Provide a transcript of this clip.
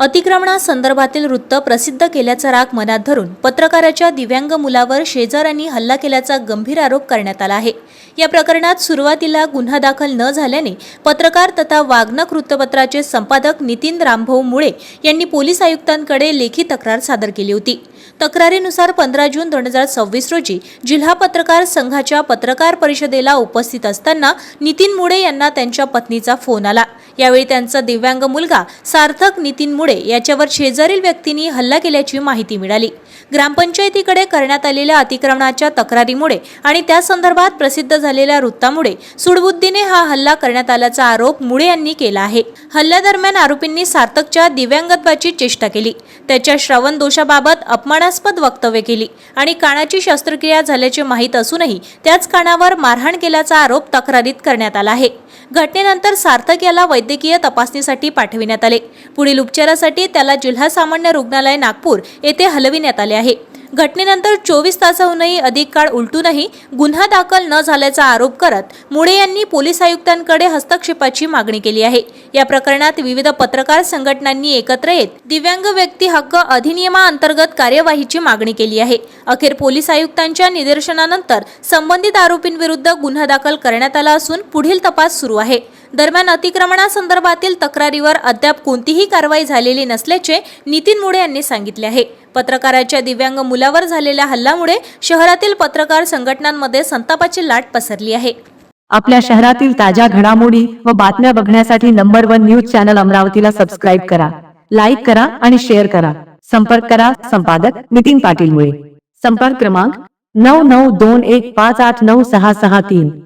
अतिक्रमणासंदर्भातील वृत्त प्रसिद्ध केल्याचा राग मनात धरून पत्रकाराच्या दिव्यांग मुलावर शेजाऱ्यांनी हल्ला केल्याचा गंभीर आरोप करण्यात आला आहे। या प्रकरणात सुरुवातीला गुन्हा दाखल न झाल्याने पत्रकार तथा वाघनख वृत्तपत्राचे संपादक नितीन रामभाऊ मुळे यांनी पोलीस आयुक्तांकडे लेखी तक्रार सादर केली होती। तक्रारीनुसार 15 जून 2026 रोजी जिल्हा पत्रकार संघाच्या पत्रकार परिषदेला उपस्थित असताना नितीन मुळे यांना त्यांच्या पत्नीचा फोन आला। यावेळी त्यांचा दिव्यांग मुलगा सार्थक नितीन मुळे याच्यावर शेजारील व्यक्तींनी हल्ला केल्याची माहिती मिळाली। ग्रामपंचायतीकडे करण्यात आलेल्या अतिक्रमणाच्या तक्रारीमुळे आणि त्या संदर्भात प्रसिद्ध झालेल्या वृत्तामुळे सुडबुद्धीने हा हल्ला करण्यात आल्याचा आरोप मुळे यांनी केला आहे। हल्ल्यादरम्यान आरोपींनी सार्थकच्या दिव्यांगत्वाची चेष्टा केली, त्याच्या श्रवण दोषाबाबत अपमानास्पद वक्तव्य केली आणि कानाची शस्त्रक्रिया झाल्याचे माहीत असूनही त्याच कानावर मारहाण केल्याचा आरोप तक्रारीत करण्यात आला आहे। घटनेनंतर सार्थक याला वैद्यकीय तपासणीसाठी पाठविण्यात आले। पुढील उपचारासाठी त्याला जिल्हा सामान्य रुग्णालय नागपूर येथे हलविण्यात आले आहे। घटनेनंतर 24 तासाहूनही अधिक काळ उलटूनही गुन्हा दाखल न झाल्याचा आरोप करत मुळे यांनी पोलीस आयुक्तांकडे हस्तक्षेपाची मागणी केली आहे। या प्रकरणात विविध पत्रकार संघटनांनी एकत्र येत दिव्यांग व्यक्ती हक्क अधिनियमाअंतर्गत कार्यवाहीची मागणी केली आहे। अखेर पोलीस आयुक्तांच्या निदर्शनानंतर संबंधित आरोपींविरुद्ध गुन्हा दाखल करण्यात आला असून पुढील तपास सुरू आहे। दरम्यान अतिक्रमणासंदर्भातील तक्रारीवर अद्याप कोणतीही कारवाई झालेली नसल्याचे नितीन मुळे यांनी सांगितले आहे। पत्रकाराच्या दिव्यांग मुलावर झालेल्या हल्ल्यामुळे शहरातील पत्रकार संघटनांमध्ये संतापाची लाट पसरली आहे। आपल्या शहरातील ताज्या घडामोडी व बातम्या बघण्यासाठी नंबर 1 न्यूज चॅनल अमरावतीला सबस्क्राइब करा, लाईक करा आणि शेअर करा। संपर्क करा संपादक नितीन पाटील मुळे। संपर्क क्रमांक 9921589663।